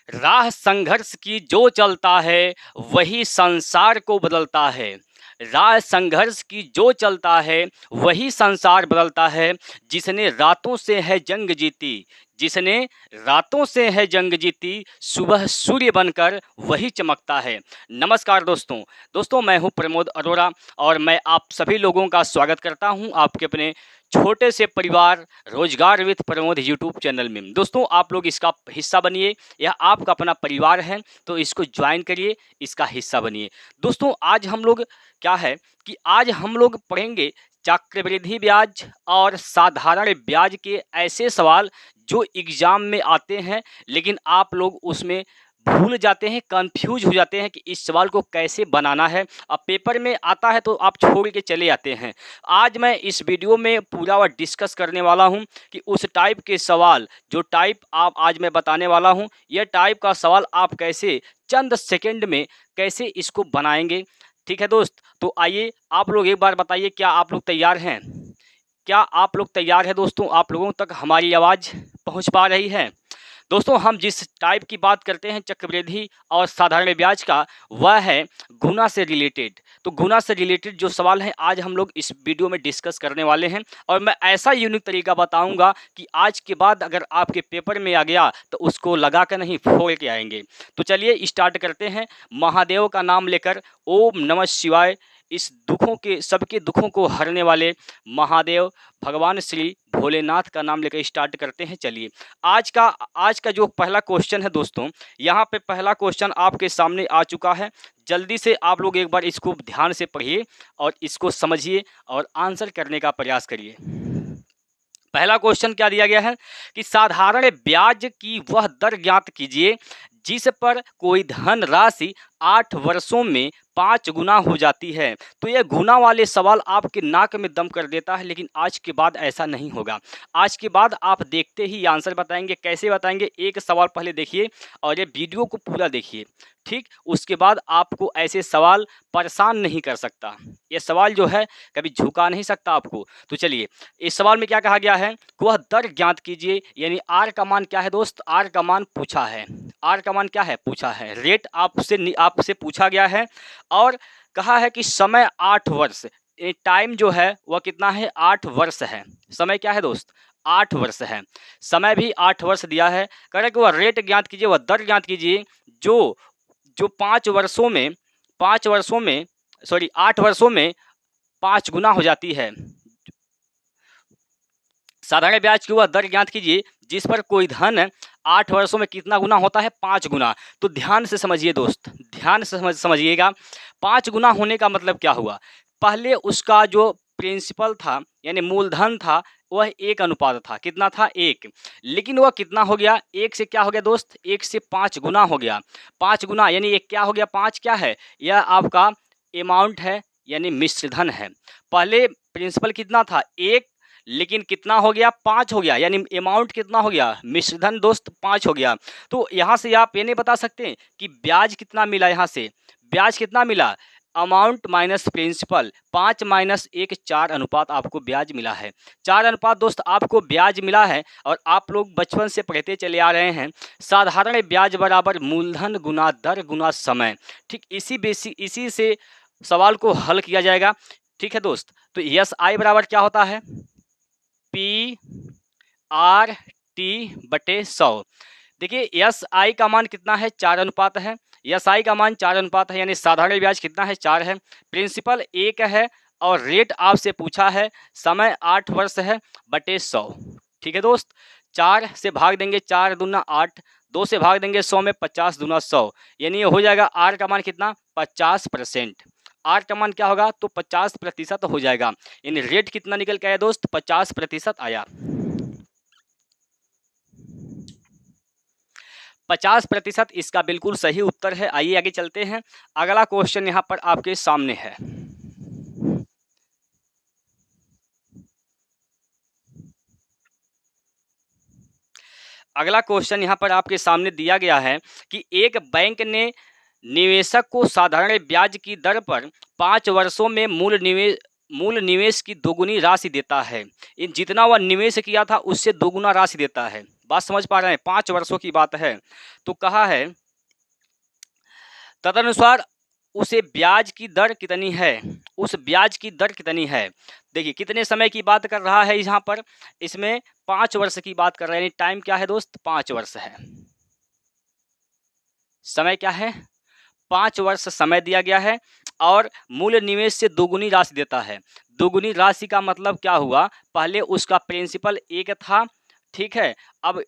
राह संघर्ष की जो चलता है वही संसार को बदलता है। राह संघर्ष की जो चलता है वही संसार बदलता है। जिसने रातों से है जंग जीती, जिसने रातों से है जंग जीती, सुबह सूर्य बनकर वही चमकता है। नमस्कार दोस्तों मैं हूं प्रमोद अरोड़ा और मैं आप सभी लोगों का स्वागत करता हूं आपके अपने छोटे से परिवार रोजगार विद प्रमोद यूट्यूब चैनल में। दोस्तों आप लोग इसका हिस्सा बनिए, यह आपका अपना परिवार है तो इसको ज्वाइन करिए, इसका हिस्सा बनिए। दोस्तों आज हम लोग क्या है कि आज हम लोग पढ़ेंगे चक्रवृद्धि ब्याज और साधारण ब्याज के ऐसे सवाल जो एग्जाम में आते हैं, लेकिन आप लोग उसमें भूल जाते हैं, कंफ्यूज हो जाते हैं कि इस सवाल को कैसे बनाना है। अब पेपर में आता है तो आप छोड़ के चले जाते हैं। आज मैं इस वीडियो में पूरा वह डिस्कस करने वाला हूं कि उस टाइप के सवाल जो टाइप आप आज मैं बताने वाला हूं, यह टाइप का सवाल आप कैसे चंद सेकंड में कैसे इसको बनाएंगे। ठीक है दोस्त, तो आइए आप लोग एक बार बताइए, क्या आप लोग तैयार हैं? क्या आप लोग तैयार हैं दोस्तों? आप लोगों तक हमारी आवाज़ पहुंच पा रही है? दोस्तों हम जिस टाइप की बात करते हैं चक्रवृद्धि और साधारण ब्याज का, वह है गुना से रिलेटेड। तो गुना से रिलेटेड जो सवाल हैं आज हम लोग इस वीडियो में डिस्कस करने वाले हैं और मैं ऐसा यूनिक तरीका बताऊंगा कि आज के बाद अगर आपके पेपर में आ गया तो उसको लगा कर नहीं, फोड़ के आएंगे। तो चलिए स्टार्ट करते हैं। महादेव का नाम लेकर ओम नमः शिवाय, इस दुखों के सबके दुखों को हरने वाले महादेव भगवान श्री भोलेनाथ का नाम लेकर स्टार्ट करते हैं। चलिए आज का जो पहला क्वेश्चन है दोस्तों, यहाँ पे पहला क्वेश्चन आपके सामने आ चुका है। जल्दी से आप लोग एक बार इसको ध्यान से पढ़िए और इसको समझिए और आंसर करने का प्रयास करिए। पहला क्वेश्चन क्या दिया गया है कि साधारण ब्याज की वह दर ज्ञात कीजिए जिस पर कोई धन राशि 8 वर्षों में 5 गुना हो जाती है। तो यह गुना वाले सवाल आपके नाक में दम कर देता है, लेकिन आज के बाद ऐसा नहीं होगा। आज के बाद आप देखते ही आंसर बताएंगे। कैसे बताएंगे? एक सवाल पहले देखिए और ये वीडियो को पूरा देखिए, ठीक? उसके बाद आपको ऐसे सवाल परेशान नहीं कर सकता। ये सवाल जो है कभी झुका नहीं सकता आपको। तो चलिए इस सवाल में क्या कहा गया है कि वह दर ज्ञात कीजिए, यानी आर का मान क्या है दोस्त? आर का मान पूछा है। आर का मान क्या है? पूछा है। रेट आपसे पूछा गया है और कहा है कि समय 8 वर्ष, टाइम जो है वह कितना है? 8 वर्ष है। समय क्या है दोस्त? 8 वर्ष है। समय भी 8 वर्ष दिया है। कह रहे कि वह रेट ज्ञात कीजिए, वह दर ज्ञात कीजिए जो जो 5 वर्षों में 8 वर्षों में 5 गुना हो जाती है। साधारण ब्याज की वह दर ज्ञात कीजिए जिस पर कोई धन 8 वर्षों में कितना गुना होता है? 5 गुना। तो ध्यान से समझिए दोस्त, ध्यान से समझिएगा। 5 गुना होने का मतलब क्या हुआ? पहले उसका जो प्रिंसिपल था यानी मूलधन था वह 1 अनुपात था। कितना था? 1। लेकिन वह कितना हो गया? 1 से क्या हो गया दोस्त? 1 से 5 गुना हो गया। 5 गुना यानी ये क्या हो गया? 5 क्या है? यह आपका अमाउंट है यानी मिश्रधन है। पहले प्रिंसिपल कितना था? 1, लेकिन कितना हो गया? 5 हो गया, यानी अमाउंट कितना हो गया? मिश्रधन दोस्त 5 हो गया। तो यहाँ से आप ये नहीं बता सकते कि ब्याज कितना मिला। यहाँ से ब्याज कितना मिला? अमाउंट माइनस प्रिंसिपल, 5 माइनस 1, 4 अनुपात आपको ब्याज मिला है। 4 अनुपात दोस्त आपको ब्याज मिला है। और आप लोग बचपन से पढ़ते चले आ रहे हैं, साधारण ब्याज बराबर मूलधन गुना दर गुना समय। ठीक इसी से सवाल को हल किया जाएगा। ठीक है दोस्त, तो यस आई बराबर क्या होता है? पी आर टी बटे 100। देखिए यस आई का मान कितना है? 4 अनुपात है। यस आई का मान 4 अनुपात है, यानी साधारण ब्याज कितना है? 4 है। प्रिंसिपल 1 है और रेट आपसे पूछा है, समय 8 वर्ष है बटे 100। ठीक है दोस्त, 4 से भाग देंगे, 4 दूना 8, 2 से भाग देंगे 100 में, 50 दूना 100, यानी ये हो जाएगा आर का मान कितना? 50%। आर का मान क्या होगा? तो 50% हो जाएगा। यानी रेट कितना निकल के आया दोस्त? 50% आया। 50% इसका बिल्कुल सही उत्तर है। आइए आगे चलते हैं। अगला क्वेश्चन यहाँ पर आपके सामने है। अगला क्वेश्चन यहाँ पर आपके सामने दिया गया है कि एक बैंक ने निवेशक को साधारण ब्याज की दर पर 5 वर्षों में मूल निवेश की दोगुनी राशि देता है। जितना वह निवेश किया था उससे दोगुना राशि देता है। बात समझ पा रहे हैं, 5 वर्षों की बात है। तो कहा है तदनुसार उसे ब्याज की दर कितनी है, उस ब्याज की दर कितनी है। देखिए कितने समय की बात कर रहा है यहाँ पर, इसमें 5 वर्ष की बात कर रहे हैं, यानी टाइम क्या है दोस्त, 5 वर्ष है। समय क्या है, 5 वर्ष समय दिया गया है और मूल निवेश से दोगुनी राशि देता है। दोगुनी राशि का मतलब क्या हुआ, पहले उसका प्रिंसिपल 1 था, ठीक है, अब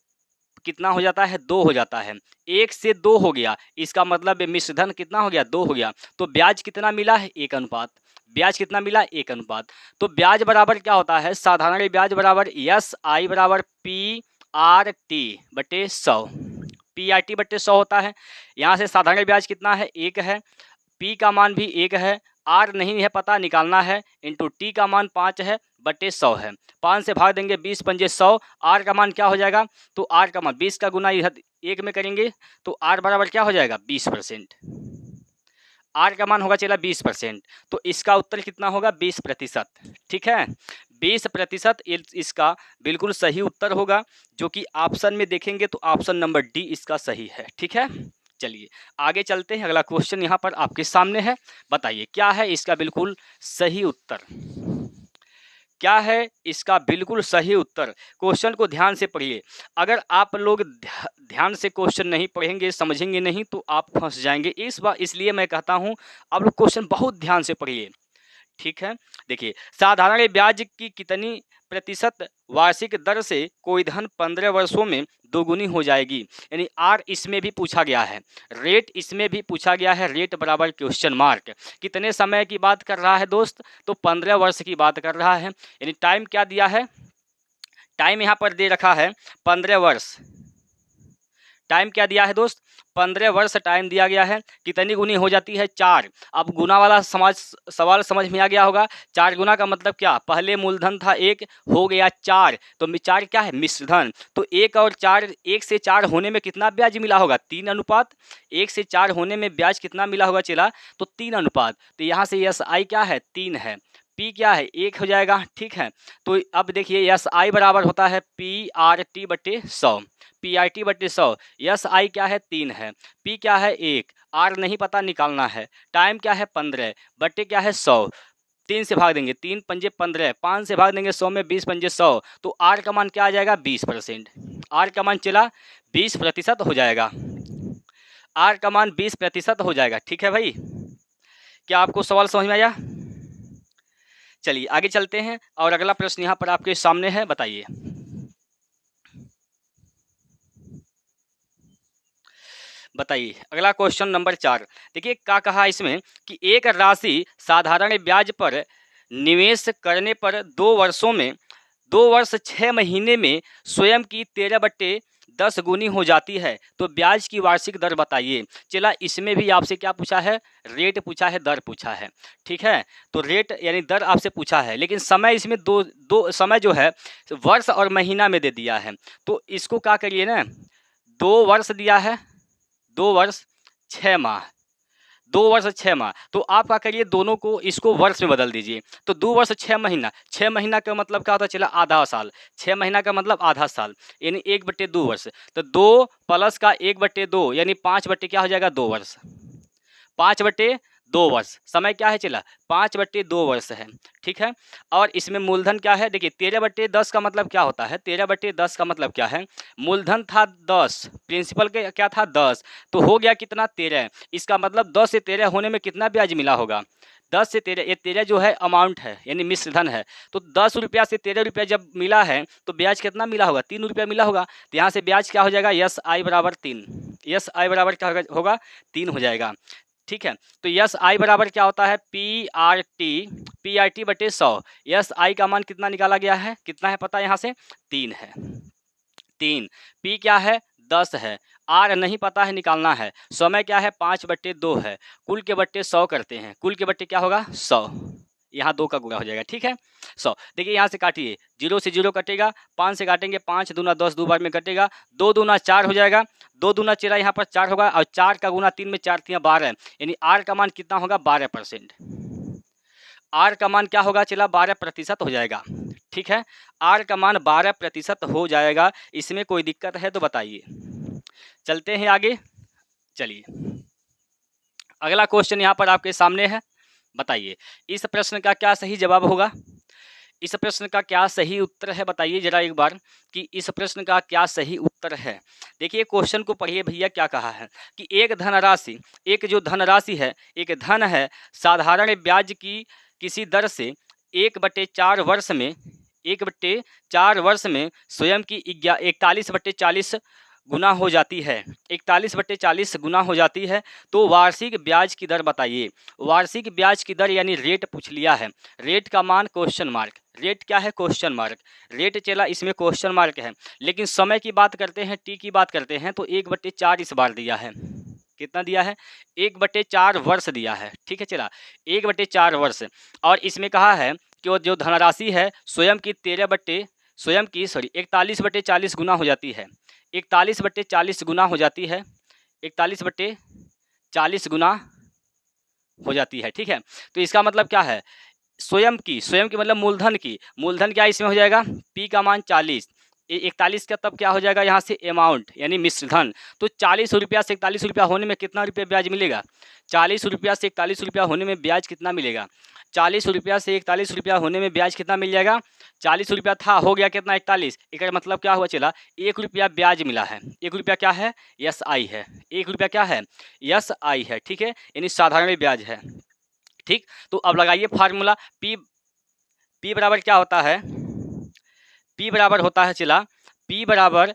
कितना हो जाता है, 2 हो जाता है, 1 से 2 हो गया, इसका मतलब मिश्र धन कितना हो गया, 2 हो गया। तो ब्याज कितना मिला है, 1 अनुपात। ब्याज कितना मिला, 1 अनुपात। तो ब्याज बराबर क्या होता है, साधारण ब्याज बराबर SI बराबर PRT बटे 100, PRT बटे 100 होता है। यहाँ से साधारण ब्याज कितना है, 1 है, P का मान भी 1 है, R नहीं है पता, निकालना है, इंटू T का मान 5 है बटे 100 है। 5 से भाग देंगे, 20 पंजे 100, R का मान क्या हो जाएगा, तो R का मान 20 का गुना इधर 1 में करेंगे तो R बराबर क्या हो जाएगा, 20%। R का मान होगा चला 20%, तो इसका उत्तर कितना होगा, 20%। ठीक है, 20% इसका बिल्कुल सही उत्तर होगा, जो कि ऑप्शन में देखेंगे तो ऑप्शन नंबर डी इसका सही है। ठीक है, चलिए आगे चलते हैं, अगला क्वेश्चन यहाँ पर आपके सामने है, बताइए क्या है इसका बिल्कुल सही उत्तर, क्या है इसका बिल्कुल सही उत्तर। क्वेश्चन को ध्यान से पढ़िए, अगर आप लोग ध्यान से क्वेश्चन नहीं पढ़ेंगे, समझेंगे नहीं, तो आप फंस जाएंगे। इस बार इसलिए मैं कहता हूं आप लोग क्वेश्चन बहुत ध्यान से पढ़िए। ठीक है, देखिए साधारण ब्याज की कितनी प्रतिशत वार्षिक दर से कोई धन 15 वर्षों में दोगुनी हो जाएगी, यानी आर इसमें भी पूछा गया है, रेट इसमें भी पूछा गया है, रेट बराबर क्वेश्चन मार्क। कितने समय की बात कर रहा है दोस्त, तो 15 वर्ष की बात कर रहा है, यानी टाइम क्या दिया है, टाइम यहाँ पर दे रखा है 15 वर्ष। टाइम क्या दिया है दोस्त, 15 वर्ष टाइम दिया गया है। कितनी गुनी हो जाती है, 4। अब गुना वाला सवाल समझ में आ गया होगा। 4 गुना का मतलब क्या, पहले मूलधन था 1, हो गया 4, तो 4 क्या है, मिश्र धन। तो 1 और 4, 1 से 4 होने में कितना ब्याज मिला होगा, 3 अनुपात। 1 से 4 होने में ब्याज कितना मिला होगा चला, तो 3 अनुपात। तो यहाँ से SI क्या है, 3 है, P क्या है, 1 हो जाएगा। ठीक है, तो अब देखिए SI बराबर होता है PRT बटे 100, PRT बटे 100। SI क्या है, 3 है, P क्या है, 1, R नहीं पता, निकालना है। टाइम क्या है, 15 बटे क्या है, 100। 3 से भाग देंगे, 3 पंजे 15, 5 से भाग देंगे 100 में, 20 पंजे 100, तो R का मान क्या आ जाएगा, 20%। R का मान चला 20% हो जाएगा, R का मान 20% हो जाएगा। ठीक है भाई, क्या आपको सवाल समझ में आया। चलिए आगे चलते हैं और अगला प्रश्न यहाँ पर आपके सामने है, बताइए। बताइए अगला क्वेश्चन नंबर 4। देखिए क्या कहा इसमें कि एक राशि साधारण ब्याज पर निवेश करने पर 2 वर्षों में 2 वर्ष 6 महीने में स्वयं की 13/10 गुनी हो जाती है, तो ब्याज की वार्षिक दर बताइए। चला इसमें भी आपसे क्या पूछा है, रेट पूछा है, दर पूछा है। ठीक है, तो रेट यानी दर आपसे पूछा है, लेकिन समय इसमें दो समय जो है वर्ष और महीना में दे दिया है। तो इसको क्या करिए ना, 2 वर्ष दिया है, 2 वर्ष 6 माह, 2 वर्ष 6 माह, तो आप क्या करिए, दोनों को इसको वर्ष में बदल दीजिए। तो 2 वर्ष 6 महीना, 6 महीना का मतलब क्या होता है, चला आधा साल। 6 महीना का मतलब आधा साल, यानी 1/2 वर्ष। तो 2 प्लस का 1/2 यानी 5 बटे क्या हो जाएगा, 2 वर्ष। 5/2 वर्ष, समय क्या है चला, 5/2 वर्ष है। ठीक है, और इसमें मूलधन क्या है, देखिए 13/10 का मतलब क्या होता है, 13/10 का मतलब क्या है, मूलधन था 10, प्रिंसिपल के क्या था 10, तो हो गया कितना, 13। इसका मतलब 10 से 13 होने में कितना ब्याज मिला होगा, 10 से 13, ये 13 जो है अमाउंट है, यानी मिश्र धन है। तो 10 रुपया से 13 रुपया जब मिला है तो ब्याज कितना मिला होगा, 3 रुपया मिला होगा। तो यहाँ से ब्याज क्या हो जाएगा, SI बराबर 3, SI बराबर क्या होगा, 3 हो जाएगा। ठीक है, तो SI बराबर क्या होता है, PRT बटे 100। SI का मान कितना निकाला गया है, कितना है पता, यहाँ से 3 है, 3। P क्या है, 10 है, R नहीं पता है, निकालना है। समय क्या है, 5/2 है, कुल के बट्टे 100 करते हैं, कुल के बट्टे क्या होगा, 100, यहाँ 2 का गुणा हो जाएगा। ठीक है, 100। देखिए यहाँ से काटिए, 0 से 0 कटेगा, 5 से काटेंगे, 5 दूना 10, 2 बार में कटेगा, 2 दूना 4 हो जाएगा, 2 दूना चला यहाँ पर 4 होगा, और 4 का गुना 3 में 4 3 12, यानी R का मान कितना होगा, 12%। R का मान क्या होगा चला, 12% हो जाएगा। ठीक है। आर का मान 12% हो जाएगा, इसमें कोई दिक्कत है तो बताइए। चलते हैं आगे। चलिए अगला क्वेश्चन यहाँ पर आपके सामने है, बताइए इस प्रश्न का क्या सही जवाब होगा। इस प्रश्न का क्या सही उत्तर है बताइए जरा एक बार, कि इस प्रश्न का क्या सही उत्तर है। देखिए क्वेश्चन को पढ़िए भैया, क्या कहा है कि एक धनराशि, एक जो धनराशि है, एक धन है, साधारण ब्याज की किसी दर से 1/4 वर्ष में, 1/4 वर्ष में स्वयं की 41/40 गुना हो जाती है, 41/40 गुना हो जाती है, तो वार्षिक ब्याज की दर बताइए। वार्षिक ब्याज की दर यानी रेट पूछ लिया है, रेट का मान क्वेश्चन मार्क, रेट क्या है क्वेश्चन मार्क, रेट चला इसमें क्वेश्चन मार्क है, लेकिन समय की बात करते हैं, टी की बात करते हैं तो 1/4 इस बार दिया है। कितना दिया है? 1/4 वर्ष दिया है, ठीक है चला 1/4 वर्ष। और इसमें कहा है कि वो जो धनराशि है स्वयं की 41/40 गुना हो जाती है, 41/40 गुना हो जाती है, 41/40 गुना हो जाती है, ठीक है। तो इसका मतलब क्या है, स्वयं की मतलब मूलधन की, मूलधन क्या इसमें हो जाएगा, पी का मान 40, 41 का तब क्या हो जाएगा यहाँ से अमाउंट यानी मिश्रधन। तो 40 रुपया से 41 रुपया होने में कितना रुपया ब्याज मिलेगा, 40 रुपया से 41 रुपया होने में ब्याज कितना मिलेगा, 40 रुपया से 41 रुपया होने में ब्याज कितना मिल जाएगा, 40 रुपया था हो गया कितना 41, एक मतलब क्या हुआ चला 1 रुपया ब्याज मिला है, 1 रुपया क्या है यस आई है, 1 रुपया क्या है यस आई है, ठीक है, यानी साधारण ब्याज है, ठीक। तो अब लगाइए फार्मूला, पी बराबर क्या होता है, पी बराबर होता है चला, पी बराबर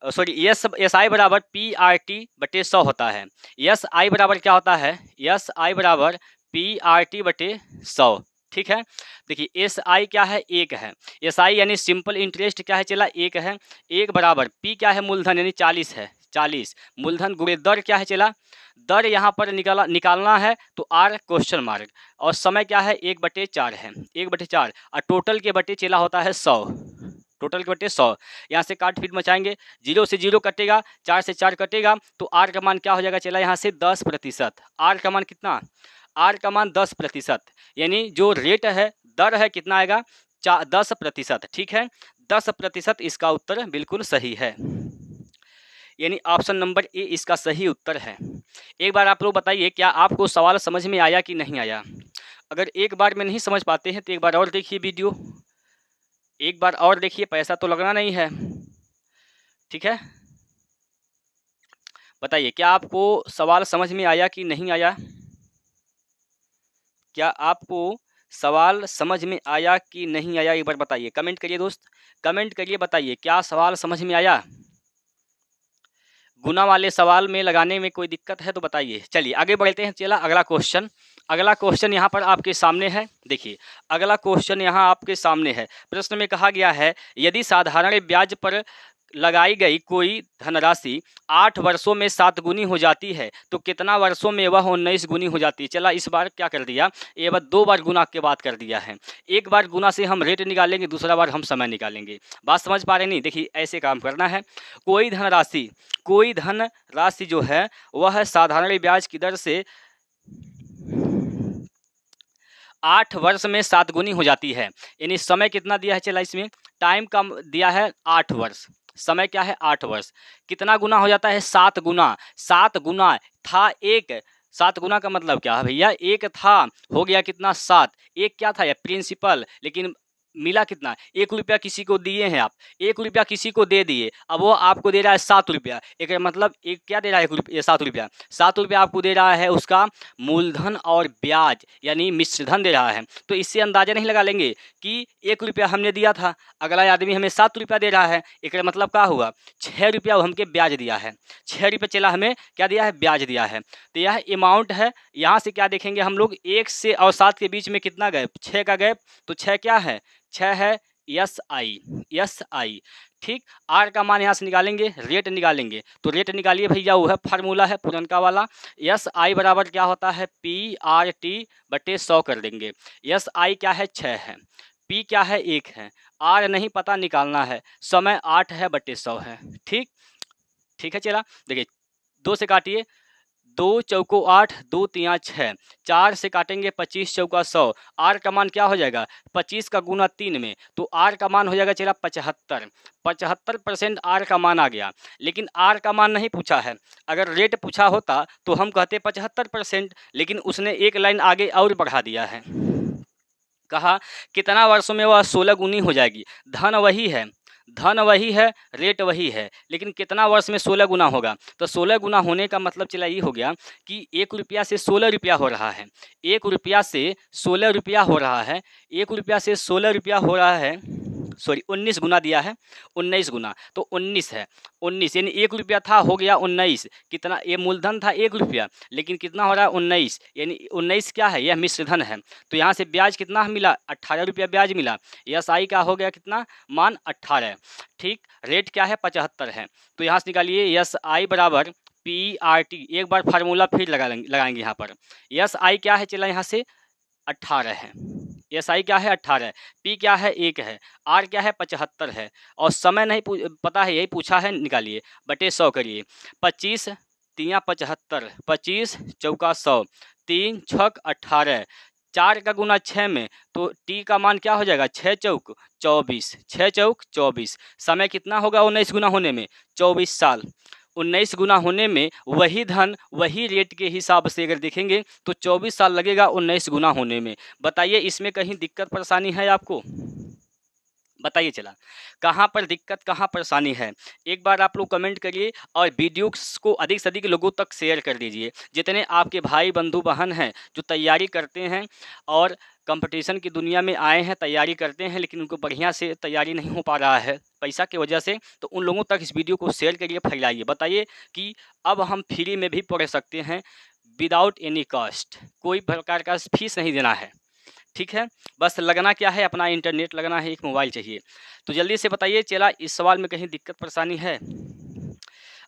एस आई बराबर PRT/100 होता है, एस आई बराबर क्या होता है, एस आई बराबर PRT/100, ठीक है। देखिए एस आई क्या है, एक है, एस आई यानी सिंपल इंटरेस्ट क्या है चला एक है, एक बराबर पी क्या है मूलधन यानी 40 है, 40 मूलधन गुणे दर क्या है चला, दर यहाँ पर निकालना है तो आर क्वेश्चन मार्क, और समय क्या है 1/4 है, 1/4 और टोटल के बटे चला होता है 100, टोटल के बटे 100, यहाँ से काट फिर मचाएंगे, 0 से 0 कटेगा, 4 से 4 कटेगा, तो आर का मान क्या हो जाएगा चला यहाँ से 10%, आर का मान कितना, आर का मान 10%, यानी जो रेट है दर है कितना आएगा 10%, ठीक है 10%, इसका उत्तर बिल्कुल सही है, यानी ऑप्शन नंबर ए इसका सही उत्तर है। एक बार आप लोग बताइए क्या आपको सवाल समझ में आया कि नहीं आया। अगर एक बार में नहीं समझ पाते हैं तो एक बार और देखिए वीडियो, एक बार और देखिए, पैसा तो लगना नहीं है, ठीक है। बताइए क्या आपको सवाल समझ में आया कि नहीं आया, क्या आपको सवाल समझ में आया कि नहीं आया, एक बार बताइए, कमेंट करिए दोस्त, कमेंट करिए, बताइए क्या सवाल समझ में आया। गुना वाले सवाल में लगाने में कोई दिक्कत है तो बताइए। चलिए आगे बढ़ते हैं, चला अगला क्वेश्चन, अगला क्वेश्चन यहाँ पर आपके सामने है, देखिए अगला क्वेश्चन यहाँ आपके सामने है। प्रश्न में कहा गया है यदि साधारण ब्याज पर लगाई गई कोई धनराशि 8 वर्षों में 7 गुनी हो जाती है तो कितना वर्षों में वह 19 गुनी हो जाती है। चला इस बार क्या कर दिया, ये बार 2 बार गुना के बात कर दिया है, एक बार गुना से हम रेट निकालेंगे, दूसरा बार हम समय निकालेंगे, बात समझ पा रहे नहीं। देखिए ऐसे काम करना है, कोई धनराशि जो है वह साधारण ब्याज की दर से 8 वर्ष में 7 गुनी हो जाती है, यानी समय कितना दिया है चला, इसमें टाइम कम दिया है 8 वर्ष, समय क्या है 8 वर्ष, कितना गुना हो जाता है 7 गुना, 7 गुना था एक, 7 गुना का मतलब क्या है भैया, एक था हो गया कितना 7, एक क्या था या प्रिंसिपल, लेकिन मिला कितना 1 रुपया किसी को दिए हैं आप, 1 रुपया किसी को दे दिए, अब वो आपको दे रहा है 7 रुपया, एक मतलब एक क्या दे रहा है 1 रुपया 7 रुपया, 7 रुपया आपको दे रहा है उसका मूलधन और ब्याज यानी मिश्रधन दे रहा है। तो इससे अंदाजा नहीं लगा लेंगे कि 1 रुपया हमने दिया था, अगला आदमी हमें 7 रुपया दे रहा है, एक मतलब क्या हुआ 6 रुपया हमके ब्याज दिया है, 6 रुपया चला हमें क्या दिया है ब्याज दिया है। तो यह अमाउंट है, यहाँ से क्या देखेंगे हम लोग 1 से और 7 के बीच में कितना गैप, 6 का गैप, तो 6 क्या है 6 है एस आई, ठीक। आर का मान यहाँ से निकालेंगे, रेट निकालेंगे, तो रेट निकालिए भैया, वो है फार्मूला है पुरनका वाला, एस आई बराबर क्या होता है PRT/100 कर देंगे, एस आई क्या है 6 है, पी क्या है 1 है, आर नहीं पता निकालना है, समय 8 है/100 है, ठीक, ठीक है चला। देखिए 2 से काटिए, 2 चौको 8, 2 तिया 6, 4 से काटेंगे 25 चौका 100। आर का मान क्या हो जाएगा 25 का गुना 3 में, तो आर का मान हो जाएगा चला 75। 75% आर का मान आ गया, लेकिन आर का मान नहीं पूछा है। अगर रेट पूछा होता तो हम कहते 75%, लेकिन उसने एक लाइन आगे और बढ़ा दिया है। कहा कितना वर्षों में वह 16 गुनी हो जाएगी। धन वही है, धन वही है, रेट वही है, लेकिन कितना वर्ष में 16 गुना होगा। तो 16 गुना होने का मतलब चला ये हो गया कि 1 रुपया से 16 रुपया हो रहा है। 1 रुपया से 16 रुपया हो रहा है। 1 रुपया से 16 रुपया हो रहा है, सॉरी 19 गुना दिया है, 19 गुना, तो 19 है। 19 यानी 1 रुपया था, हो गया 19। कितना, ये मूलधन था 1 रुपया, लेकिन कितना हो रहा है 19, यानी 19 क्या है, यह मिश्र धन है। तो यहाँ से ब्याज कितना मिला 18 रुपया ब्याज मिला। यस आई का हो गया कितना मान 18। ठीक, रेट क्या है 75 है। तो यहाँ से निकालिए यस आई बराबर PRT। एक बार फार्मूला फिर लगाएंगे यहाँ पर। यस आई क्या है चला यहाँ से 18 है। एस आई क्या है 18, पी क्या है 1 है, आर क्या है 75 है, और समय नहीं पता है, यही पूछा है, निकालिए बटे 100 करिए। 25 तिया 75, 25 चौका 100, 3 छक 18, 4 का गुना 6 में, तो टी का मान क्या हो जाएगा 6 चौक 24, 6 चौक 24। समय कितना होगा 19 गुना होने में 24 साल। 19 गुना होने में वही धन वही रेट के हिसाब से अगर देखेंगे तो 24 साल लगेगा 19 गुना होने में। बताइए इसमें कहीं दिक्कत परेशानी है आपको, बताइए चला कहाँ पर दिक्कत कहाँ परेशानी है। एक बार आप लोग कमेंट करिए और वीडियो को अधिक से अधिक लोगों तक शेयर कर दीजिए। जितने आपके भाई बंधु बहन हैं जो तैयारी करते हैं और कंपटीशन की दुनिया में आए हैं, तैयारी करते हैं, लेकिन उनको बढ़िया से तैयारी नहीं हो पा रहा है पैसा की वजह से, तो उन लोगों तक इस वीडियो को शेयर करिए, फैलाइए। बताइए कि अब हम फ्री में भी पढ़ सकते हैं विदाउट एनी कॉस्ट, कोई प्रकार का फीस नहीं देना है। ठीक है, बस लगना क्या है, अपना इंटरनेट लगना है, एक मोबाइल चाहिए। तो जल्दी से बताइए चला इस सवाल में कहीं दिक्कत परेशानी है।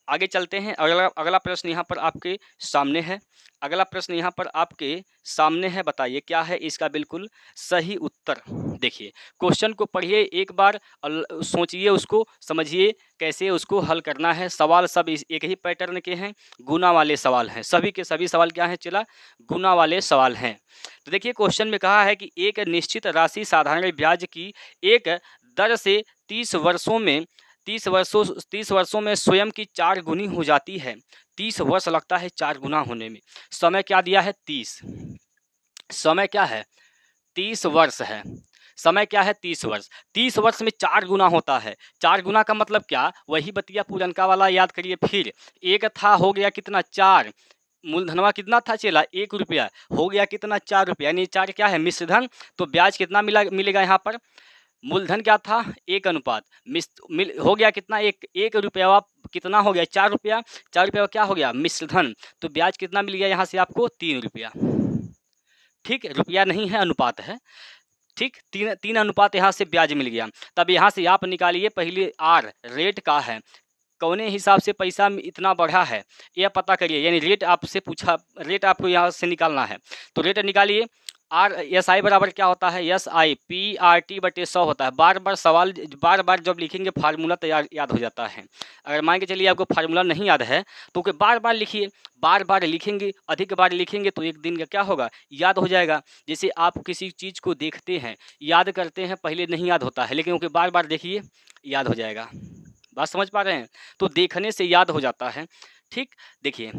आगे चलते हैं। अगला प्रश्न यहाँ पर आपके सामने है। अगला प्रश्न यहाँ पर आपके सामने है, बताइए क्या है इसका बिल्कुल सही उत्तर। देखिए क्वेश्चन को पढ़िए एक बार और सोचिए, उसको समझिए कैसे उसको हल करना है। सवाल सब एक ही पैटर्न के हैं, गुना वाले सवाल हैं, सभी के सभी सवाल क्या हैं चला गुना वाले सवाल हैं। तो देखिए क्वेश्चन में कहा है कि एक निश्चित राशि साधारण ब्याज की एक दर से 30 वर्षों में स्वयं की 4 गुनी हो जाती है। 30 वर्ष लगता है 4 गुना होने में। समय क्या दिया है 30, समय क्या है 30 वर्ष है, समय क्या है 30 वर्ष। 30 वर्ष में 4 गुना होता है। 4 गुना का मतलब क्या, वही बतिया पुरनका वाला याद करिए। फिर एक था, हो गया कितना 4, मूलधनवा कितना था चला 1 रुपया, हो गया कितना 4 रुपया, यानी 4 क्या है मिश्र धन। तो ब्याज कितना मिलेगा यहाँ पर, मूलधन क्या था 1 अनुपात हो गया कितना 1 रुपया, कितना हो गया 4 रुपया, 4 रुपया क्या हो गया मिश्र धन। तो ब्याज कितना मिल गया यहाँ से आपको 3 रुपया। ठीक, रुपया नहीं है अनुपात है। ठीक, 3 अनुपात यहाँ से ब्याज मिल गया। तब यहाँ से आप निकालिए पहले आर रेट का है, कौने हिसाब से पैसा इतना बढ़ा है यह पता करिए। यानी रेट आपसे पूछा, रेट आपको यहाँ से निकालना है, तो रेट निकालिए। आर एस आई बराबर क्या होता है, एस आई PRT बटे 100 होता है। बार बार सवाल बार बार जब लिखेंगे फार्मूला तैयार याद हो जाता है। अगर मान के चलिए आपको फार्मूला नहीं याद है तो बार बार लिखिए, बार बार लिखेंगे, अधिक बार लिखेंगे तो एक दिन का क्या होगा याद हो जाएगा। जैसे आप किसी चीज़ को देखते हैं, याद करते हैं, पहले नहीं याद होता है, लेकिन बार बार देखिए याद हो जाएगा। बात समझ पा रहे हैं, तो देखने से याद हो जाता है। ठीक, देखिए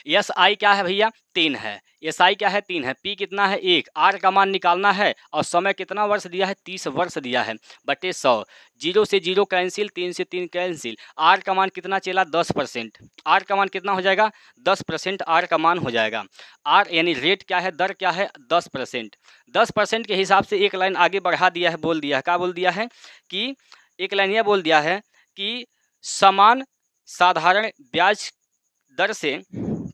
एस आई क्या है भैया 3 है, एस आई क्या है 3 है, पी कितना है 1, आर का मान निकालना है, और समय कितना वर्ष दिया है 30 वर्ष दिया है बटे 100। 0 से 0 कैंसिल, 3 से 3 कैंसिल। आर का मान कितना चला 10%, आर का मान कितना हो जाएगा 10% आर का मान हो जाएगा। आर यानी रेट क्या है, दर क्या है 10%। 10% के हिसाब से एक लाइन आगे बढ़ा दिया है, बोल दिया है, क्या बोल दिया है कि एक लाइन यह बोल दिया है कि समान साधारण ब्याज दर से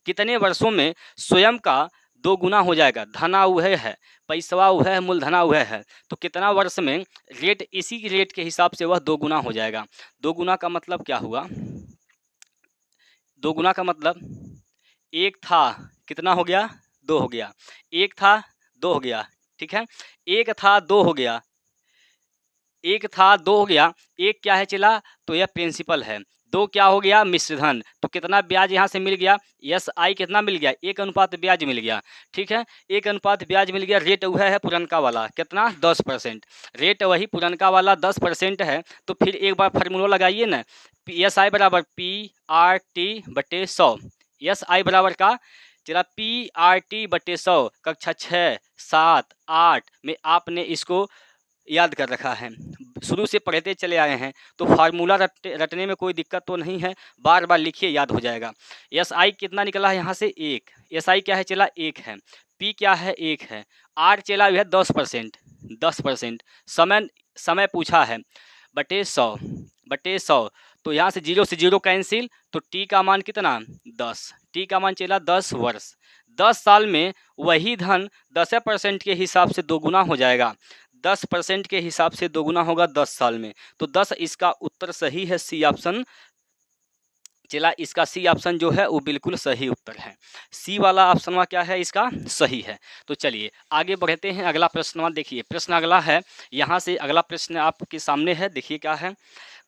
कितने वर्षों में स्वयं का 2 गुना हो जाएगा। धना वह है, पैसवा वह है, मूलधना वह है, तो कितना वर्ष में रेट इसी रेट के हिसाब से वह 2 गुना हो जाएगा। 2 गुना का मतलब क्या हुआ, 2 गुना का मतलब 1 था कितना हो गया 2 हो गया, 1 था 2 हो गया। ठीक है, 1 था 2 हो गया, 1 था 2 हो गया। 1 क्या है चला, तो यह प्रिंसिपल है। 2 क्या हो गया मिश्रधन, तो तो कितना ब्याज यहाँ से मिल गया, एस आई कितना मिल गया, 1 अनुपात ब्याज मिल गया। ठीक है, 1 अनुपात ब्याज मिल गया। रेट वह है पुरनका वाला, कितना 10%, रेट वही पुरनका वाला 10% है। तो फिर एक बार फार्मूला लगाइए ना, एस आई बराबर PRT/100। एस आई बराबर का चला PRT/100। कक्षा 6, 7, 8 में आपने इसको याद कर रखा है, शुरू से पढ़ते चले आए हैं, तो फार्मूला रटने में कोई दिक्कत तो नहीं है, बार बार लिखिए, याद हो जाएगा। एस आई कितना निकला है यहाँ से 1, एस आई क्या है चला 1 है, पी क्या है 1 है, आर चला यह 10%, समय पूछा है बटे 100, तो यहाँ से 0 से 0 कैंसिल, तो टी का मान कितना 10, टी का मान चला 10 वर्ष। 10 साल में वही धन 10% के हिसाब से दोगुना हो जाएगा, 10% के हिसाब से दोगुना होगा 10 साल में। तो 10 इसका उत्तर सही है, सी ऑप्शन चला, इसका सी ऑप्शन जो है वो बिल्कुल सही उत्तर है। सी वाला ऑप्शन क्या है इसका सही है। तो चलिए आगे बढ़ते हैं, अगला प्रश्न देखिए, प्रश्न अगला है, यहाँ से अगला प्रश्न आपके सामने है, देखिए क्या है।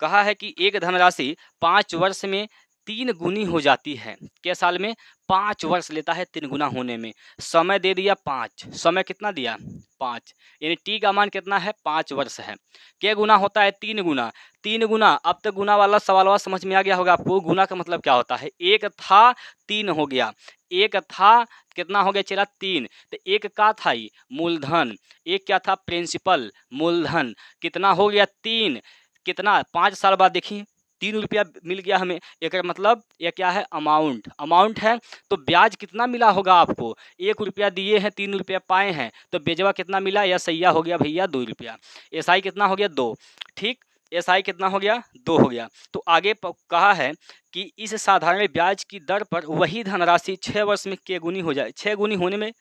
कहा है कि एक धनराशि 5 वर्ष में 3 गुनी हो जाती है। क्या साल में 5 वर्ष लेता है 3 गुना होने में। समय दे दिया 5, समय कितना दिया 5, यानी टी का मान कितना है 5 वर्ष है। क्या गुना होता है 3 गुना, 3 गुना। अब तक गुना वाला सवाल समझ में आ गया होगा आपको। गुना का मतलब क्या होता है, 1 था 3 हो गया, 1 था कितना हो गया चला 3, तो 1 का था ही मूलधन, 1 क्या था प्रिंसिपल मूलधन, कितना हो गया 3, कितना 5 साल बाद देखिए 3 रुपया मिल गया हमें। एक मतलब यह क्या है अमाउंट है, तो ब्याज कितना मिला होगा आपको, 1 रुपया दिए हैं 3 रुपया पाए हैं, तो ब्याजवा कितना मिला, यह सैया हो गया भैया 2 रुपया। एस आई कितना हो गया 2, ठीक, एस आई कितना हो गया 2 हो गया। तो आगे कहा है कि इस साधारण ब्याज की दर पर वही धनराशि 6 वर्ष में क्या गुनी हो जाए, 6 गुनी होने में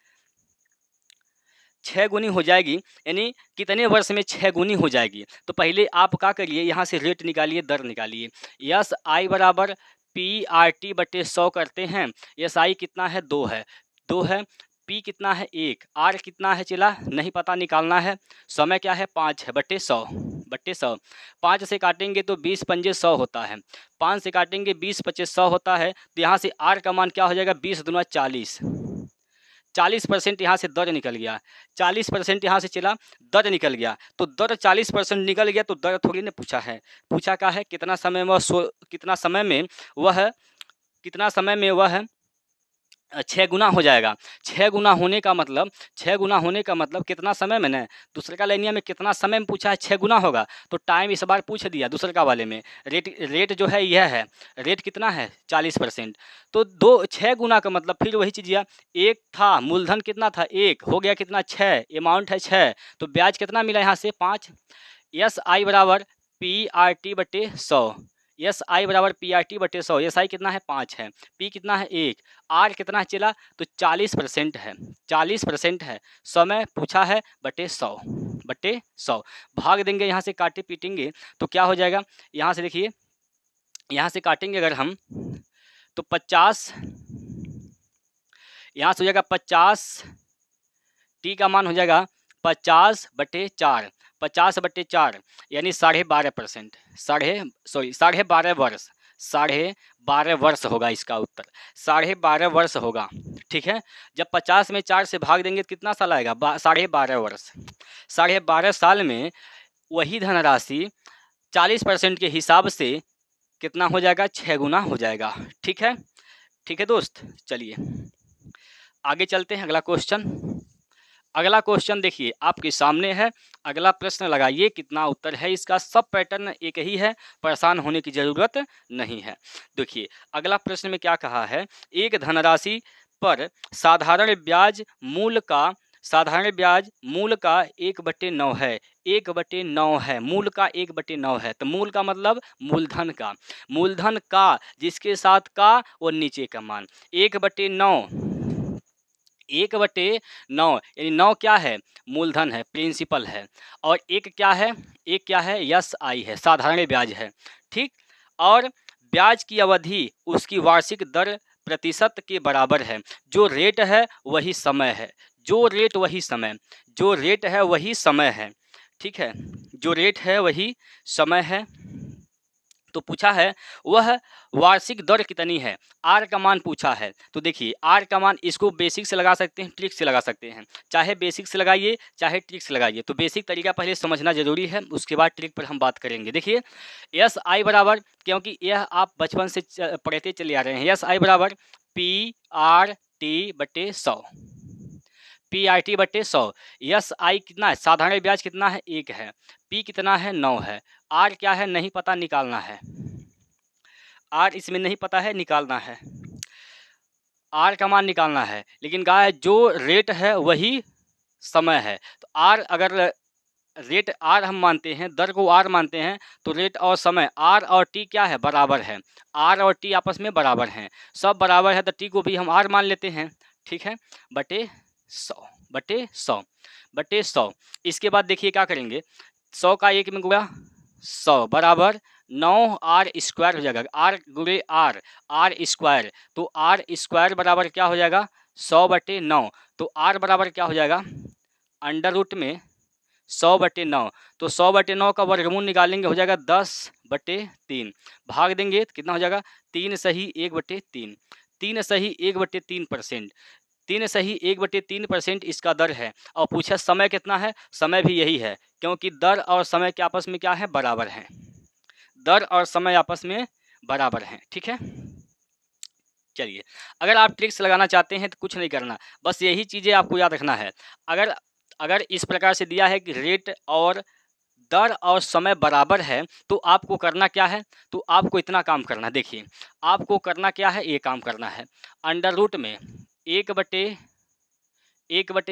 6 गुनी हो जाएगी, यानी कितने वर्ष में 6 गुनी हो जाएगी। तो पहले आप क्या करिए, यहाँ से रेट निकालिए, दर निकालिए। एस आई बराबर PRT/100 करते हैं। एस आई कितना है 2 है, पी कितना है 1, आर कितना है चला नहीं पता, निकालना है। समय क्या है 5 है, बटे 100, 5 से काटेंगे तो 20 पंजे 100 होता है, 5 से काटेंगे 20 पचे 100 होता है। तो यहाँ से आर का मान क्या हो जाएगा 20 दूना 40% यहाँ से दर निकल गया, 40% यहाँ से चला दर निकल गया। तो दर 40% निकल गया, तो दर थोड़ी ने पूछा है, पूछा क्या है कितना समय में वह 6 गुना हो जाएगा। 6 गुना होने का मतलब कितना समय में, न दूसरे का लाइनिया में कितना समय में पूछा है 6 गुना होगा, तो टाइम इस बार पूछ दिया दूसरे का वाले में। रेट जो है यह है, रेट कितना है 40%, तो 6 गुना का मतलब फिर वही चीज़, 1 था मूलधन कितना था 1 हो गया कितना 6, अमाउंट है 6, तो ब्याज कितना मिला यहाँ से 5। एस आई बराबर PRT/100, एस आई बराबर PRT/100, एस आई कितना है 5 है, पी कितना है 1, आर कितना चला तो 40% है, समय पूछा है बटे 100 भाग देंगे, यहाँ से काटे पीटेंगे तो क्या हो जाएगा, यहाँ से देखिए, यहाँ से काटेंगे अगर हम तो 50, यहाँ से हो जाएगा 50, टी का मान हो जाएगा 50/4, 50/4 यानी 12.5%, 12.5 वर्ष होगा इसका उत्तर, 12.5 वर्ष होगा। ठीक है, जब 50 में 4 से भाग देंगे तो कितना साल आएगा 12.5 वर्ष। 12.5 साल में वही धनराशि 40% के हिसाब से कितना हो जाएगा 6 गुना हो जाएगा। ठीक है दोस्त, चलिए आगे चलते हैं। अगला क्वेश्चन देखिए आपके सामने है। अगला प्रश्न लगाइए, कितना उत्तर है इसका, सब पैटर्न एक ही है, परेशान होने की जरूरत नहीं है। देखिए अगला प्रश्न में क्या कहा है, एक धनराशि पर साधारण ब्याज मूल का 1/9 है, 1/9 है, मूल का 1/9 है। तो मूल का मतलब मूलधन का जिसके साथ का और नीचे का मान 1/9 यानी 9 क्या है मूलधन है, प्रिंसिपल है, और एक क्या है एस आई है, साधारण ब्याज है। ठीक, और ब्याज की अवधि उसकी वार्षिक दर प्रतिशत के बराबर है। जो रेट है वही समय है, जो रेट है वही समय है। ठीक है, जो रेट है वही समय है। तो पूछा है वह वार्षिक दर कितनी है, आर का मान पूछा है। तो देखिए आर का मान इसको बेसिक से लगा सकते हैं, ट्रिक से लगा सकते हैं, चाहे बेसिक से लगाइए चाहे ट्रिक से लगाइए। तो बेसिक तरीका पहले समझना जरूरी है, उसके बाद ट्रिक पर हम बात करेंगे। देखिए एस आई बराबर, क्योंकि यह आप बचपन से पढ़ते चले आ रहे हैं, एस आई बराबर पी आर टी बटे 100, पी आर टी बटे 100। एस आई कितना है, साधारण ब्याज कितना है, 1 है, पी कितना है, 9 है, आर क्या है नहीं पता, निकालना है, आर इसमें नहीं पता है, निकालना है, आर का मान निकालना है। लेकिन कहा है जो रेट है वही समय है। तो आर अगर रेट आर हम मानते हैं, दर को आर मानते हैं, तो रेट और समय आर और टी क्या है, बराबर है, आर और टी आपस में बराबर हैं, सब बराबर है, तो टी को भी हम आर मान लेते हैं, ठीक है, बटे 100 बटे 100 बटे 100। इसके बाद देखिए क्या करेंगे, 100 का 1 में गुणा 100 बराबर 9 आर स्क्वायर हो जाएगा, आर गुणे आर, आर स्क्वायर, तो आर स्क्वायर बराबर क्या हो जाएगा, 100 बटे 9। तो आर बराबर क्या हो जाएगा, अंडर रूट में 100 बटे 9, तो 100 बटे 9 का वर्गमूल निकालेंगे, हो जाएगा 10 बटे 3, भाग देंगे तो कितना हो जाएगा, 3 सही 1 बटे 3, 3 सही 1 बटे 3%, 3 सही 1 बटे 3% इसका दर है। और पूछा समय कितना है, समय भी यही है, क्योंकि दर और समय के आपस में क्या है, बराबर हैं, दर और समय आपस में बराबर हैं, ठीक है। चलिए अगर आप ट्रिक्स लगाना चाहते हैं तो कुछ नहीं करना, बस यही चीज़ें आपको याद रखना है। अगर अगर इस प्रकार से दिया है कि रेट और दर और समय बराबर है, तो आपको करना क्या है, तो आपको इतना काम करना, देखिए आपको करना क्या है, ये काम करना है, अंडर रूट में 1 बटे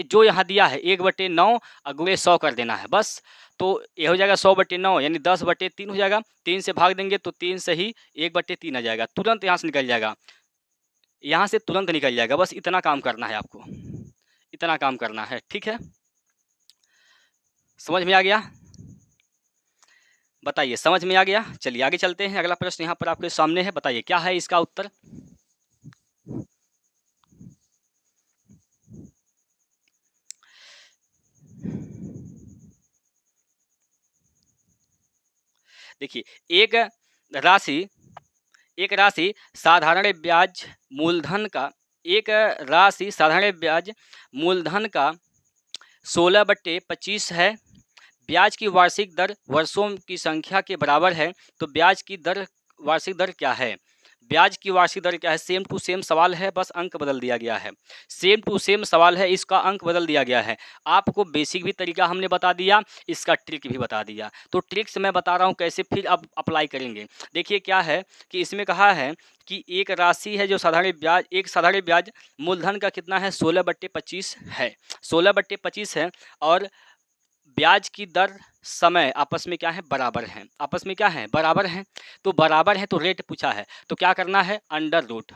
जो यहाँ दिया है 1/9 गुणे 100 कर देना है बस। तो ये हो जाएगा 100/9 यानी 10/3 हो जाएगा, 3 से भाग देंगे तो 3 से ही 1/3 आ जाएगा, तुरंत यहाँ से निकल जाएगा, यहाँ से तुरंत निकल जाएगा। बस इतना काम करना है आपको, इतना काम करना है, ठीक है, समझ में आ गया, बताइए समझ में आ गया। चलिए आगे चलते हैं, अगला प्रश्न यहाँ पर आपके सामने है, बताइए क्या है इसका उत्तर। देखिए एक राशि साधारण ब्याज मूलधन का, एक राशि साधारण ब्याज मूलधन का 16/25 है, ब्याज की वार्षिक दर वर्षों की संख्या के बराबर है, तो ब्याज की दर वार्षिक दर क्या है, ब्याज की वार्षिक दर क्या है, सेम टू सेम सवाल है, बस अंक बदल दिया गया है, सेम टू सेम सवाल है, इसका अंक बदल दिया गया है। आपको बेसिक भी तरीका हमने बता दिया, इसका ट्रिक भी बता दिया, तो ट्रिक्स मैं बता रहा हूँ कैसे फिर आप अप्लाई करेंगे। देखिए क्या है कि इसमें कहा है कि एक राशि है जो साधारण ब्याज, एक साधारण ब्याज मूलधन का कितना है, 16/25 है, 16/25 है, और ब्याज की दर समय आपस में क्या है, बराबर हैं, आपस में क्या है, बराबर हैं। तो बराबर है तो रेट पूछा है, तो क्या करना है, अंडर रूट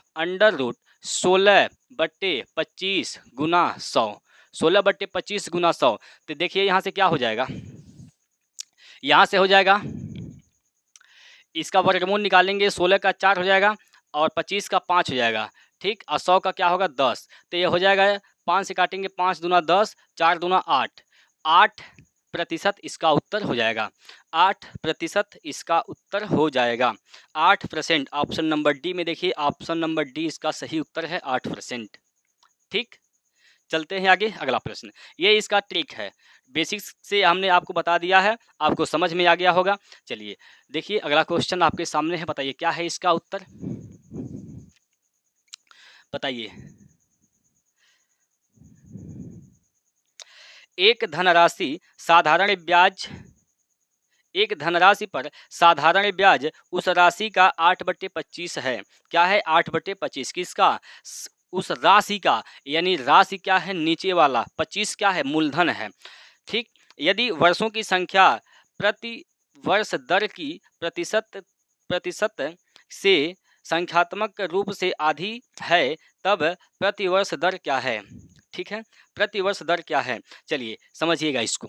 16/25 गुना 100, 16/25 गुना 100। तो देखिए यहाँ से क्या हो जाएगा, यहाँ से हो जाएगा, इसका वर्गमूल निकालेंगे, 16 का 4 हो जाएगा और 25 का 5 हो जाएगा, ठीक, और 100 का क्या होगा 10, तो ये हो जाएगा 5 से काटेंगे, 5 दूना 10, 4 दूना 8, 8% इसका उत्तर हो जाएगा, 8% इसका उत्तर हो जाएगा, 8%। ऑप्शन नंबर डी में देखिए, ऑप्शन नंबर डी इसका सही उत्तर है 8%, ठीक। चलते हैं आगे, अगला प्रश्न, ये इसका ट्रिक है, बेसिक्स से हमने आपको बता दिया है, आपको समझ में आ गया होगा। चलिए देखिए अगला क्वेश्चन आपके सामने है, बताइए क्या है इसका उत्तर, बताइए। एक धनराशि पर साधारण ब्याज उस राशि का 8/25 है, क्या है, 8/25 किसका, उस राशि का, यानी राशि क्या है, नीचे वाला, 25 क्या है, मूलधन है, ठीक। यदि वर्षों की संख्या प्रति वर्ष दर की प्रतिशत से संख्यात्मक रूप से आधी है, तब प्रतिवर्ष दर क्या है, ठीक है, प्रतिवर्ष दर क्या है। चलिए समझिएगा इसको,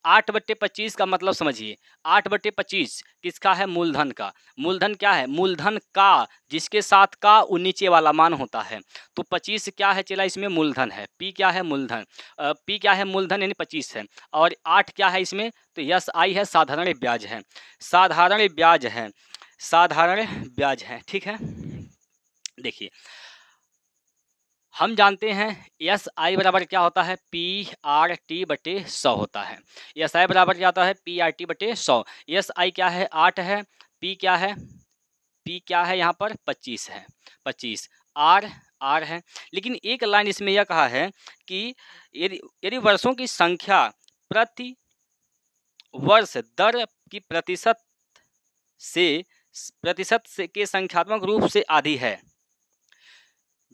8/25 का मतलब समझिए, 8/25 किसका है? मूलधन का। मूलधन क्या है? मूलधन का, जिसके साथ का वो नीचे वाला मान होता है। तो 25 क्या है चला? इसमें मूलधन है। पी क्या है? मूलधन। पी क्या है? मूलधन, यानी 25 है। और 8 क्या है इसमें? तो यस आई है, साधारण ब्याज है। साधारण ब्याज है, साधारण ब्याज है। ठीक है, देखिए हम जानते हैं एस आई बराबर क्या होता है? पी आर टी बटे 100 होता है। एस आई बराबर क्या होता है? पी आर टी बटे 100। एस आई क्या है? 8 है। पी क्या है? पी क्या है? यहाँ पर 25 है, 25। आर है। लेकिन एक लाइन इसमें यह कहा है कि यदि यदि वर्षों की संख्या प्रति वर्ष दर की प्रतिशत से के संख्यात्मक रूप से आधी है।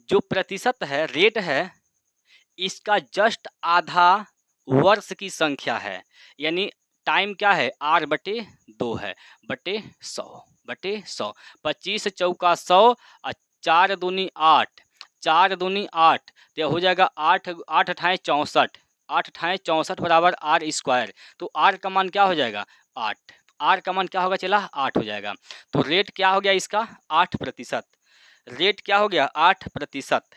जो प्रतिशत है, रेट है, इसका जस्ट आधा वर्ष की संख्या है। यानी टाइम क्या है? R/2 है, बटे 100। 25 चौका 100 और 4 दूनी 8, 4 दूनी 8, तो हो जाएगा 8 अठाए 64, 8 अठाए 64 बराबर R²। तो R का मान क्या हो जाएगा? 8। R का मान क्या होगा चला? 8 हो जाएगा। तो रेट क्या हो गया इसका? 8%। रेट क्या हो गया? 8%।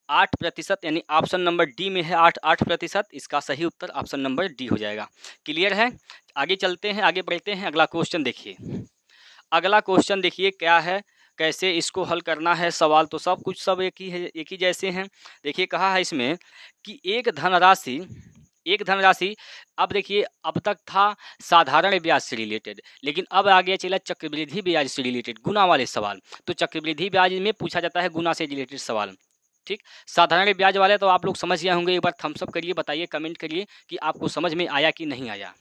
8%, यानी ऑप्शन नंबर डी में है 8%। इसका सही उत्तर ऑप्शन नंबर डी हो जाएगा। क्लियर है? आगे चलते हैं, आगे बढ़ते हैं। अगला क्वेश्चन देखिए। अगला क्वेश्चन देखिए क्या है, कैसे इसको हल करना है। सवाल तो सब कुछ सब एक ही है, एक ही जैसे हैं। देखिए कहा है इसमें कि एक धनराशि, अब देखिए अब तक था साधारण ब्याज से रिलेटेड, लेकिन अब आगे चला चक्रवृद्धि ब्याज से रिलेटेड, गुना वाले सवाल। तो चक्रवृद्धि ब्याज में पूछा जाता है गुना से रिलेटेड सवाल। ठीक, साधारण ब्याज वाले तो आप लोग समझ गए होंगे। एक बार थम्स अप करिए, बताइए, कमेंट करिए कि आपको समझ में आया कि नहीं आया।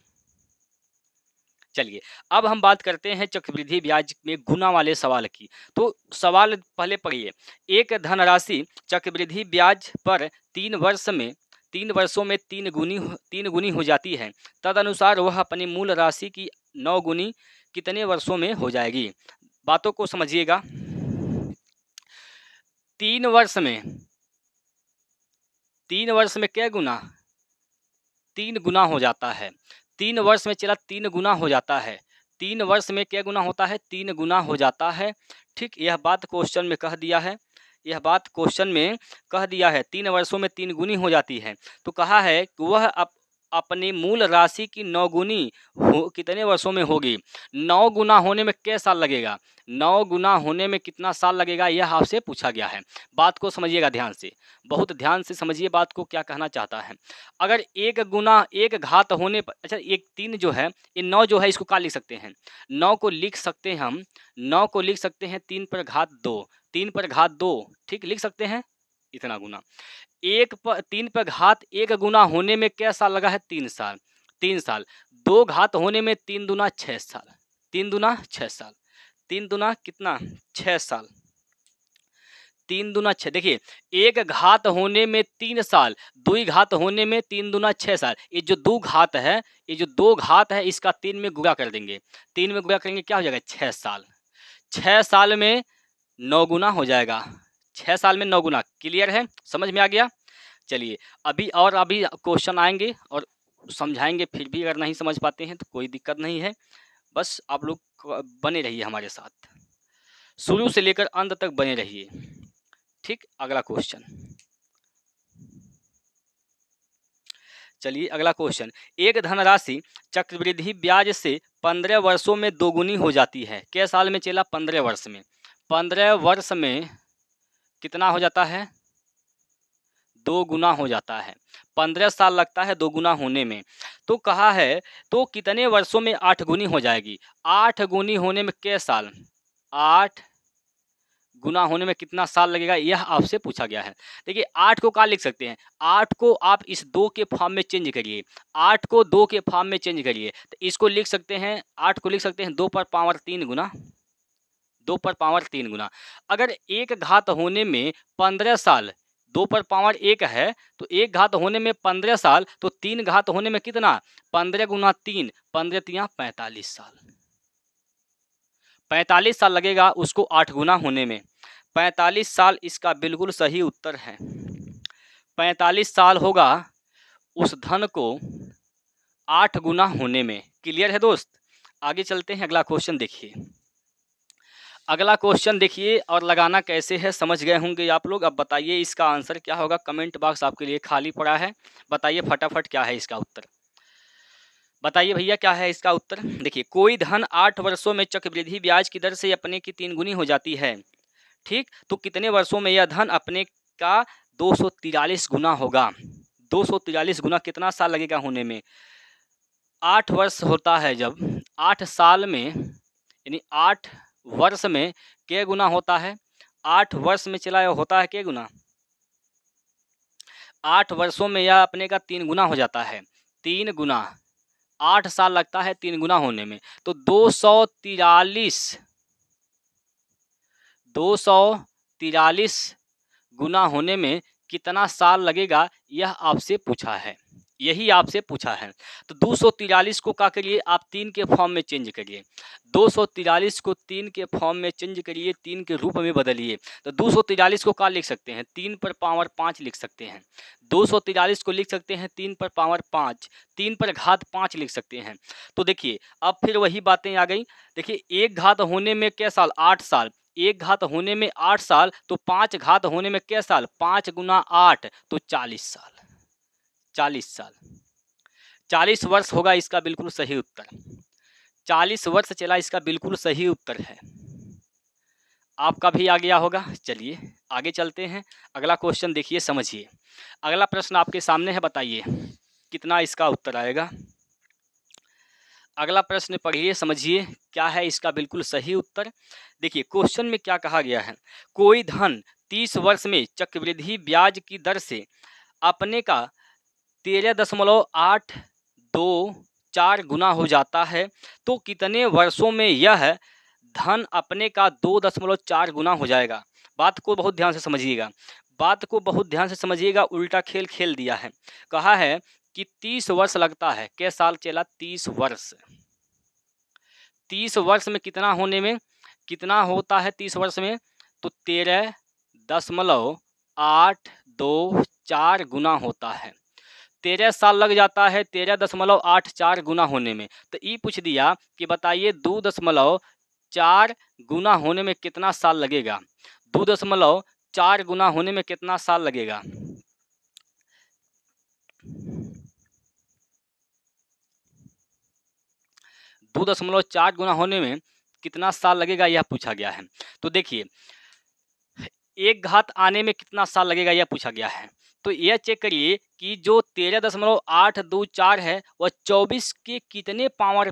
चलिए अब हम बात करते हैं चक्रवृद्धि ब्याज में गुना वाले सवाल की। तो सवाल पहले पढ़िए। एक धनराशि चक्रवृद्धि ब्याज पर 3 वर्षों में 3 गुनी हो जाती है। तदनुसार वह अपनी मूल राशि की 9 गुनी कितने वर्षों में हो जाएगी? बातों को समझिएगा। 3 वर्ष में क्या गुना? 3 गुना हो जाता है। 3 वर्ष में चला 3 गुना हो जाता है। 3 वर्ष में क्या गुना होता है? 3 गुना हो जाता है। ठीक, यह बात क्वेश्चन में कह दिया है। 3 वर्षों में 3 गुनी हो जाती है। तो कहा है कि वह अपनी मूल राशि की 9 गुनी कितने वर्षों में होगी? 9 गुना होने में क्या साल लगेगा? 9 गुना होने में कितना साल लगेगा, यह आपसे पूछा गया है। बात को समझिएगा ध्यान से, बहुत ध्यान से समझिए बात को, क्या कहना चाहता है। अगर 1 गुना 1 घात होने पर, अच्छा एक 3 जो है, ये 9 जो है, इसको क्या लिख सकते हैं? 9 को लिख सकते हैं हम, 9 को लिख सकते हैं 3 पर घात 2, 3 पर घात 2, ठीक, लिख सकते हैं इतना गुना। 3 पर घात 1 गुना होने में क्या साल लगा है? 3 साल। 3 साल। 2 घात होने में 3 दूना 6 साल। 3 दूना 6 साल। 3 दूना कितना? 6 साल। 3 दूना 6। देखिए 1 घात होने में 3 साल, 2 घात होने में 3 दूना 6 साल। ये जो 2 घात है, ये जो 2 घात है, इसका 3 में गुणा कर देंगे। 3 में गुणा करेंगे क्या हो जाएगा? 6 साल। 6 साल में 9 गुना हो जाएगा। 6 साल में 9 गुना। क्लियर है? समझ में आ गया? चलिए अभी क्वेश्चन आएंगे और समझाएंगे। फिर भी अगर नहीं समझ पाते हैं तो कोई दिक्कत नहीं है, बस आप लोग बने रहिए हमारे साथ, शुरू से लेकर अंत तक बने रहिए। ठीक, अगला क्वेश्चन। चलिए अगला क्वेश्चन। एक धनराशि चक्रवृद्धि ब्याज से 15 वर्षों में 2 गुनी हो जाती है। क्या साल में चला? 15 वर्ष में। 15 वर्ष में कितना हो जाता है? 2 गुना हो जाता है। 15 साल लगता है 2 गुना होने में। तो कहा है तो कितने वर्षों में 8 गुनी हो जाएगी? 8 गुनी होने में क्या साल? 8 गुना होने में कितना साल लगेगा, यह आपसे पूछा गया है। देखिए 8 को क्या लिख सकते हैं? 8 को आप इस 2 के फॉर्म में चेंज करिए। 8 को 2 के फॉर्म में चेंज करिए तो इसको लिख सकते हैं, 8 को लिख सकते हैं 2 पर पावर 3 गुना। 2 पर पावर 3 गुना। अगर 1 घात होने में 15 साल, 2 पर पावर 1 है तो 1 घात होने में 15 साल, तो 3 घात होने में कितना? 15 गुना 3, 15 तिया 45 साल। 45 साल लगेगा उसको 8 गुना होने में। 45 साल इसका बिल्कुल सही उत्तर है। 45 साल होगा उस धन को 8 गुना होने में। क्लियर है दोस्त? आगे चलते हैं, अगला क्वेश्चन देखिए। अगला क्वेश्चन देखिए और लगाना कैसे है समझ गए होंगे आप लोग। अब बताइए इसका आंसर क्या होगा। कमेंट बॉक्स आपके लिए खाली पड़ा है, बताइए फटाफट क्या है इसका उत्तर। बताइए भैया क्या है इसका उत्तर। देखिए, कोई धन 8 वर्षों में चक्रवृद्धि ब्याज की दर से अपने की 3 गुनी हो जाती है, ठीक, तो कितने वर्षों में यह धन अपने का 243 गुना होगा। 243 गुना कितना साल लगेगा होने में? 8 वर्ष होता है जब, 8 साल में यानी 8 वर्ष में क्या गुना होता है? 8 वर्ष में चला होता है क्या गुना? 8 वर्षों में यह अपने का 3 गुना हो जाता है। 3 गुना, 8 साल लगता है 3 गुना होने में, तो 243 गुना होने में कितना साल लगेगा, यह आपसे पूछा है, यही आपसे पूछा है। तो 243 को क्या करिए आप 3 के फॉर्म में चेंज करिए। 243 को 3 के फॉर्म में चेंज करिए, 3 के रूप में बदलिए। तो 243 को क्या लिख सकते हैं? 3 पर पावर 5 लिख सकते हैं। 243 को लिख सकते हैं 3 पर पावर 5, 3 पर घात 5 लिख सकते हैं। तो देखिए अब फिर वही बातें आ गई। देखिए, एक घात होने में क्या साल? 8 साल। एक घात होने में 8 साल, तो 5 घात होने में क्या साल? 5 गुना 8 तो 40 साल। 40 साल, 40 वर्ष होगा इसका बिल्कुल सही उत्तर। 40 वर्ष चला इसका बिल्कुल सही उत्तर है। आपका भी आ गया होगा। चलिए आगे चलते हैं, अगला क्वेश्चन देखिए, समझिए। अगला प्रश्न आपके सामने है, बताइए कितना इसका उत्तर आएगा। अगला प्रश्न पढ़िए, समझिए क्या है इसका बिल्कुल सही उत्तर। देखिए क्वेश्चन में क्या कहा गया है। कोई धन 30 वर्ष में चक्रवृद्धि ब्याज की दर से अपने का 13.824 गुना हो जाता है, तो कितने वर्षों में यह धन अपने का 2.4 गुना हो जाएगा। बात को बहुत ध्यान से समझिएगा, बात को बहुत ध्यान से समझिएगा। उल्टा खेल खेल दिया है। कहा है कि 30 वर्ष लगता है। क्या साल चला? 30 वर्ष। 30 वर्ष में कितना होने में, कितना होता है 30 वर्ष में? तो 13.824 गुना होता है। 13 साल लग जाता है 13.84 गुना होने में। तो ये पूछ दिया कि बताइए 2.4 गुना होने में कितना साल लगेगा। 2.4 गुना होने में कितना साल लगेगा? 2.4 गुना होने में कितना साल लगेगा यह पूछा गया है। तो देखिए, एक घात आने में कितना साल लगेगा यह पूछा गया है। तो यह चेक करिए कि जो 13.824 है वह 24 के कितने पावर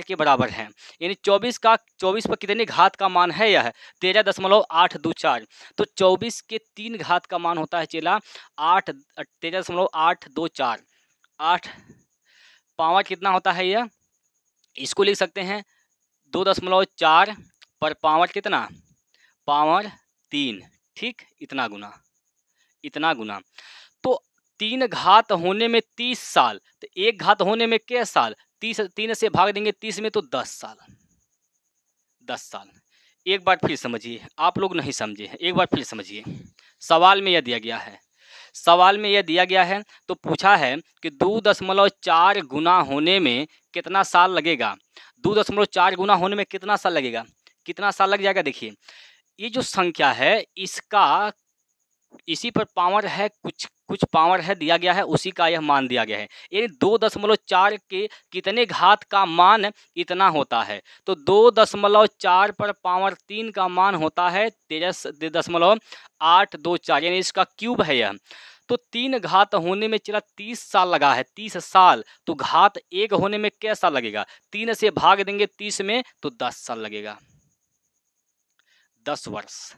के बराबर है। यानी 24 पर कितने घात का मान है? यह 13.824। तो 24 के 3 घात का मान होता है चला 13.824। 8 पावर कितना होता है यह? इसको लिख सकते हैं 2.4 पर पावर कितना? पावर 3, ठीक, इतना गुना, इतना गुना। तो 3 घात होने में 30 साल, तो एक घात होने में क्या साल? 3 से भाग देंगे 30 में तो 10 साल। 10 साल। एक बार फिर समझिए, आप लोग नहीं समझे हैं, एक बार फिर समझिए। सवाल में यह दिया गया है, सवाल में यह दिया गया है तो पूछा है कि 2.4 गुना होने में कितना साल लगेगा। 2.4 गुना होने में कितना साल लगेगा? कितना साल लग जाएगा? देखिए ये जो संख्या है इसका इसी पर पावर है, कुछ पावर है दिया गया है, उसी का यह मान दिया गया है। यानी 2.4 के कितने घात का मान इतना होता है। तो 2.4 पर पावर 3 का मान होता है 13.824, यानी इसका क्यूब है यह। तो 3 घात होने में चला 30 साल लगा है, 30 साल। तो घात 1 होने में क्या साल लगेगा? 3 से भाग देंगे 30 में तो 10 साल लगेगा, 10 वर्ष।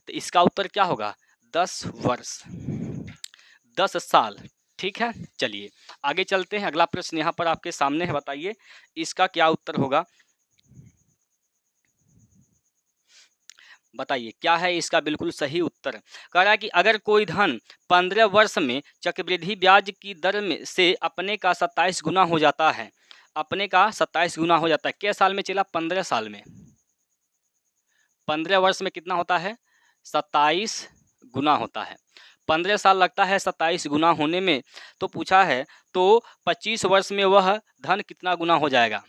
तो इसका उत्तर क्या होगा? 10 वर्ष, 10 साल, ठीक है। चलिए आगे चलते हैं, अगला प्रश्न यहाँ पर आपके सामने है, बताइए इसका क्या उत्तर होगा। बताइए क्या है इसका बिल्कुल सही उत्तर। कह रहा है कि अगर कोई धन 15 वर्ष में चक्रवृद्धि ब्याज की दर में से अपने का 27 गुना हो जाता है, अपने का 27 गुना हो जाता है। क्या साल में चला? 15 साल में। 15 वर्ष में कितना होता है? 27 गुना होता है। 15 साल लगता है 27 गुना होने में। तो पूछा है तो 25 वर्ष में वह धन कितना गुना हो जाएगा?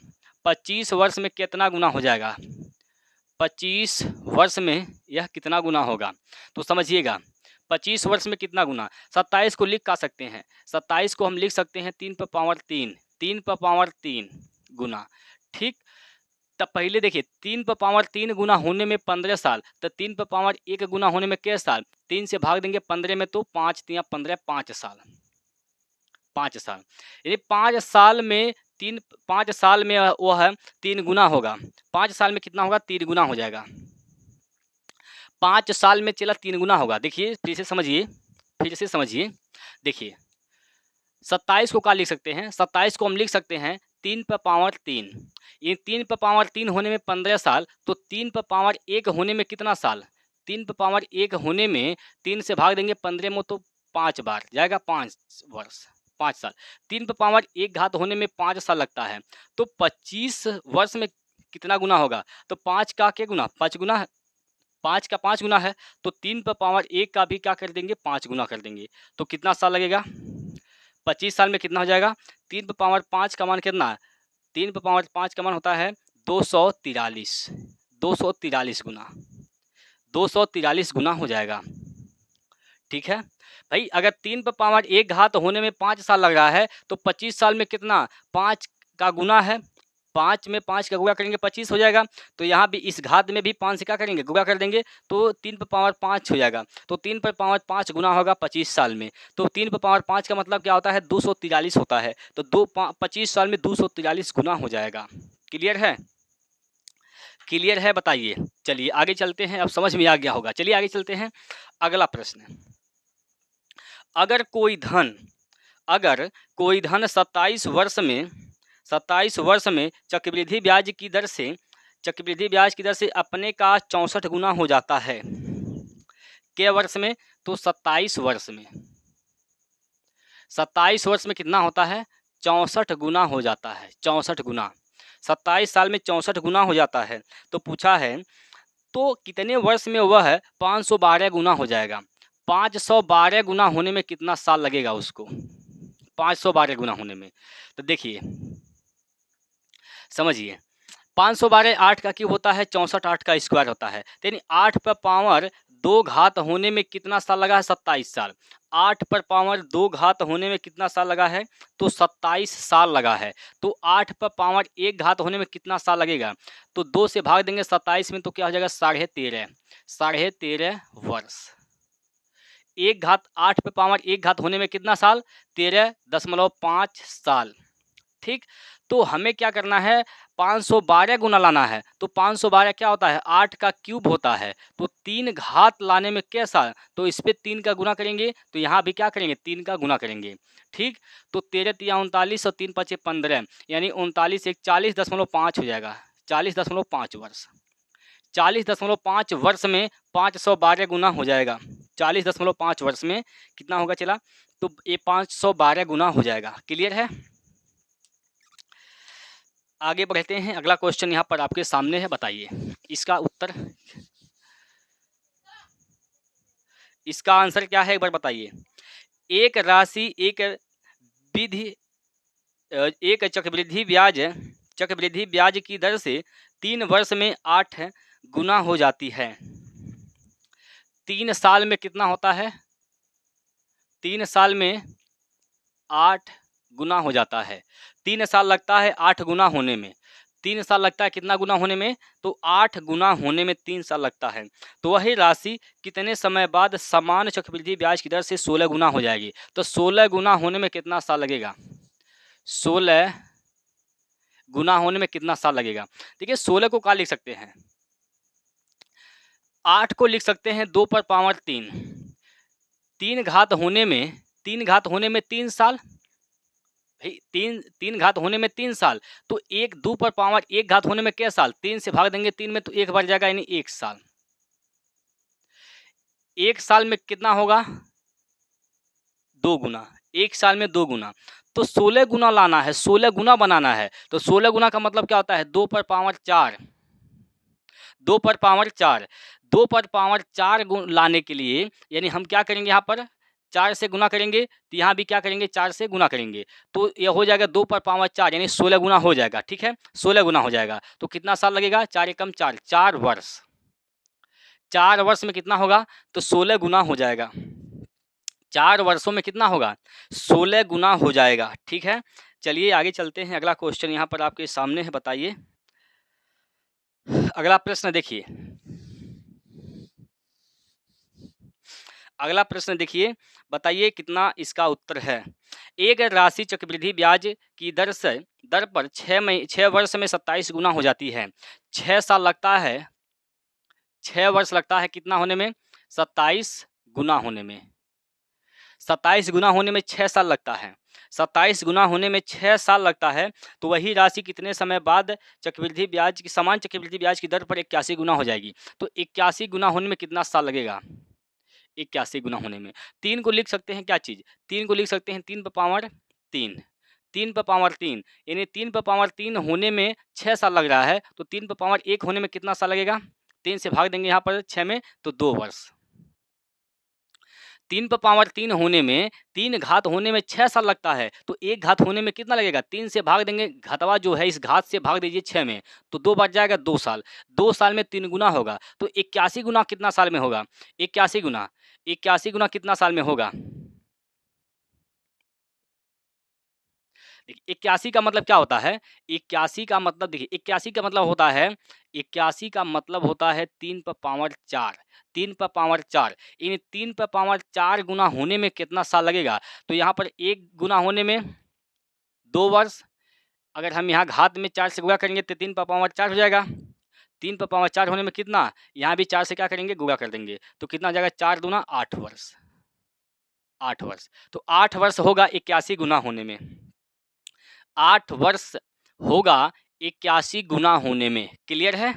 25 वर्ष में कितना गुना हो जाएगा? 25 वर्ष में यह कितना गुना होगा? तो समझिएगा 25 वर्ष में कितना गुना। 27 को लिख का सकते हैं, 27 को हम लिख सकते हैं 3 पर पावर 3, 3 पर पावर 3 गुना। ठीक, तब पहले देखिए 3 पर पावर 3 गुना होने में 15 साल, तो 3 पर पावर 1 गुना होने में क्या साल? 3 से भाग देंगे 15 में तो 5 3 15, 5 साल, 5 साल। यानी 5 साल में 5 साल में वह 3 गुना होगा। 5 साल में कितना होगा? 3 गुना हो जाएगा। 5 साल में चला 3 गुना होगा। देखिए फिर से समझिए, फिर से समझिए। देखिए 27 को क्या लिख सकते हैं? 27 को हम लिख सकते हैं 3 पर पावर 3। ये 3 पर पावर 3 होने में 15 साल, तो 3 पर पावर 1 होने में कितना साल? 3 पर पावर 1 होने में 3 से भाग देंगे 15 में तो 5 बार जाएगा, 5 वर्ष, 5 साल। 3 पर पावर 1 घात होने में 5 साल लगता है, तो 25 वर्ष में कितना गुना होगा? तो 5 का क्या गुना? 5 गुना है, 5 का 5 गुना है, तो 3 पर पावर 1 का भी क्या कर देंगे? 5 गुना कर देंगे। तो कितना साल लगेगा? 25 साल में कितना हो जाएगा? 3 पर पावर 5 का मान कितना है? 3 पर पावर 5 का मान होता है 243, 243 गुना, 243 गुना हो जाएगा। ठीक है भाई, अगर 3 पर पावर 1 घात होने में 5 साल लग रहा है, तो 25 साल में कितना? 5 का गुना है, 5 में 5 का गुणा करेंगे 25 हो जाएगा। तो यहाँ भी इस घात में भी 5 से क्या करेंगे? गुणा कर देंगे, तो 3 पर पावर 5 हो जाएगा। तो 3 पर पावर 5 गुना होगा 25 साल में। तो 3 पर पावर 5 का मतलब क्या होता है? 243 होता है। तो 25 साल में 243 गुना हो जाएगा। क्लियर है? क्लियर है बताइए। चलिए आगे चलते हैं, अब समझ में आ गया होगा। चलिए आगे चलते हैं। अगला प्रश्न, अगर कोई धन 27 वर्ष में चक्रवृद्धि ब्याज की दर से अपने का 64 गुना हो जाता है, के वर्ष में? तो 27 वर्ष में। 27 वर्ष में कितना होता है? 64 गुना हो जाता है, 64 गुना। 27 साल में 64 गुना हो जाता है। तो पूछा है तो कितने वर्ष में वह 512 गुना हो जाएगा? 512 गुना होने में कितना साल लगेगा उसको? 512 गुना होने में। तो देखिए समझिए, 512 8 का क्यूब होता है, 64 8 का स्क्वायर होता है, यानी 8 पर पावर 2 घात होने में कितना साल लगा है? 27 साल। 8 पर पावर 2 घात होने में कितना साल लगा है? तो 27 साल लगा है। तो 8 पर पावर 1 घात होने में कितना साल लगेगा? तो 2 से भाग देंगे 27 में तो क्या हो जाएगा? 13.5, 13.5 वर्ष। 1 घात 8 पे पावर 1 घात होने में कितना साल? 13.5 साल। ठीक, तो हमें क्या करना है? 512 गुना लाना है। तो 512 क्या होता है? 8 का क्यूब होता है। तो 3 घात लाने में क्या साल? तो इस पर 3 का गुना करेंगे, तो यहाँ भी क्या करेंगे? 3 का गुना करेंगे। ठीक, तो 13 3 39 और 3 5 15, यानी 39 1 40.5 हो जाएगा, 40.5 वर्ष। 40.5 वर्ष में 512 गुना हो जाएगा। 40.5 वर्ष में कितना होगा चला? तो ये 512 गुना हो जाएगा। क्लियर है? आगे बढ़ते हैं। अगला क्वेश्चन यहाँ पर आपके सामने है, बताइए इसका उत्तर, इसका आंसर क्या है एक बार बताइए। एक राशि एक चक्रवृद्धि ब्याज की दर से 3 वर्ष में 8 गुना हो जाती है। 3 साल में कितना होता है? 3 साल में 8 गुना हो जाता है। 3 साल लगता है 8 गुना होने में। 3 साल लगता है कितना गुना होने में? तो 8 गुना होने में 3 साल लगता है। तो वही राशि कितने समय बाद समान चक्रवृद्धि ब्याज की दर से 16 गुना हो जाएगी? तो 16 गुना होने में कितना साल लगेगा? 16 गुना होने में कितना साल लगेगा? देखिए 16 को क्या लिख सकते हैं? 8 को लिख सकते हैं 2 पर पावर 3। 3 घात होने में 3 साल भाई, 3 घात होने में 3 साल। तो 1 2 पर पावर 1 घात होने में क्या साल? 3 से भाग देंगे 3 में तो 1 बढ़ जाएगा, यानी 1 साल। 1 साल में कितना होगा? 2 गुना। 1 साल में 2 गुना। तो 16 गुना लाना है, 16 गुना बनाना है। तो 16 गुना का मतलब क्या होता है? 2 पर पावर 4, 2 पर पावर 4। 2 पर पावर 4 लाने के लिए यानी हम क्या करेंगे, यहाँ पर 4 से गुना करेंगे, तो यहाँ भी क्या करेंगे, 4 से गुना करेंगे, तो ये हो जाएगा 2 पर पावर 4 यानी 16 गुना हो जाएगा। ठीक है, 16 गुना हो जाएगा। तो कितना साल लगेगा, 4 एकम 4, 4 वर्ष। 4 वर्ष में कितना होगा, तो 16 गुना हो जाएगा। 4 वर्षों में कितना होगा, 16 गुना हो जाएगा। ठीक है, चलिए आगे चलते हैं। अगला क्वेश्चन यहाँ पर आपके सामने है, बताइए। अगला प्रश्न देखिए, अगला प्रश्न देखिए, बताइए कितना इसका उत्तर है। एक राशि चक्रवृद्धि ब्याज की दर पर 6 वर्ष में 27 गुना हो जाती है। 6 साल लगता है, 6 वर्ष लगता है कितना होने में, 27 गुना होने में। 27 गुना होने में 6 साल लगता है। 27 गुना होने में 6 साल लगता है, तो वही राशि कितने समय बाद चक्रवृद्धि ब्याज की, समान चक्रवृद्धि ब्याज की दर पर 81 गुना हो जाएगी। तो 81 गुना होने में कितना साल लगेगा, 81 गुना होने में। 3 को लिख सकते हैं क्या चीज़, 3 को लिख सकते हैं 3 पर पावर 3, 3 पर पावर 3 यानी 3 पर पावर 3 होने में 6 साल लग रहा है, तो 3 पर पावर 1 होने में कितना साल लगेगा, 3 से भाग देंगे यहाँ पर 6 में, तो 2 वर्ष। 3 पर पावर 3 होने में, 3 घात होने में 6 साल लगता है, तो 1 घात होने में कितना लगेगा, 3 से भाग देंगे, घतवा जो है इस घात से भाग दीजिए 6 में, तो 2 बच जाएगा, 2 साल। 2 साल में 3 गुना होगा, तो 81 गुना कितना साल में होगा, 81 गुना, 81 गुना कितना साल में होगा। 81 का मतलब क्या होता है, 81 का मतलब देखिए, 81 का मतलब होता है, 81 का मतलब होता है 3 पर पावर 4, 3 पर पावर 4, इन 3 पर पावर 4 गुना होने में कितना साल लगेगा, तो यहाँ पर 1 गुना होने में 2 वर्ष। अगर हम यहाँ घात में 4 से गुणा करेंगे तो 3 पर पावर 4 हो जाएगा। 3 पर पावर 4 होने में कितना, यहाँ भी 4 से क्या करेंगे, गुणा कर देंगे, तो कितना हो जाएगा, 4 दूना 8 वर्ष, 8 वर्ष। तो 8 वर्ष होगा 81 गुना होने में, 8 वर्ष होगा 81 गुना होने में। क्लियर है,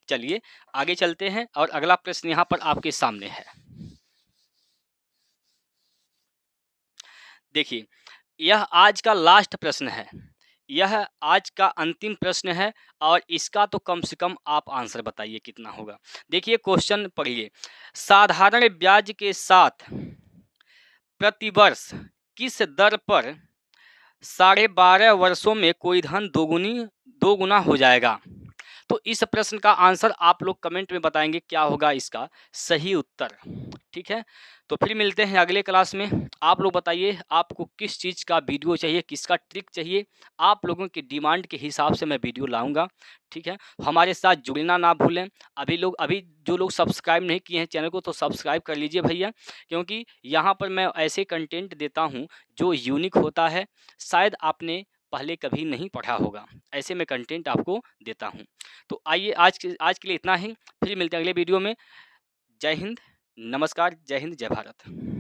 चलिए आगे चलते हैं और अगला प्रश्न यहाँ पर आपके सामने है। देखिए, यह आज का लास्ट प्रश्न है, यह आज का अंतिम प्रश्न है, और इसका तो कम से कम आप आंसर बताइए कितना होगा। देखिए क्वेश्चन पढ़िए, साधारण ब्याज के साथ प्रतिवर्ष किस दर पर 12.5 वर्षों में कोई धन 2 गुना हो जाएगा। तो इस प्रश्न का आंसर आप लोग कमेंट में बताएंगे क्या होगा इसका सही उत्तर। ठीक है, तो फिर मिलते हैं अगले क्लास में। आप लोग बताइए आपको किस चीज़ का वीडियो चाहिए, किसका ट्रिक चाहिए, आप लोगों की डिमांड के हिसाब से मैं वीडियो लाऊंगा। ठीक है, हमारे साथ जुड़ना ना भूलें। अभी जो लोग सब्सक्राइब नहीं किए हैं चैनल को, तो सब्सक्राइब कर लीजिए भैया, क्योंकि यहाँ पर मैं ऐसे कंटेंट देता हूँ जो यूनिक होता है, शायद आपने पहले कभी नहीं पढ़ा होगा, ऐसे मैं कंटेंट आपको देता हूँ। तो आइए आज के लिए इतना ही, फिर मिलते हैं अगले वीडियो में। जय हिंद, नमस्कार, जय हिंद, जय भारत।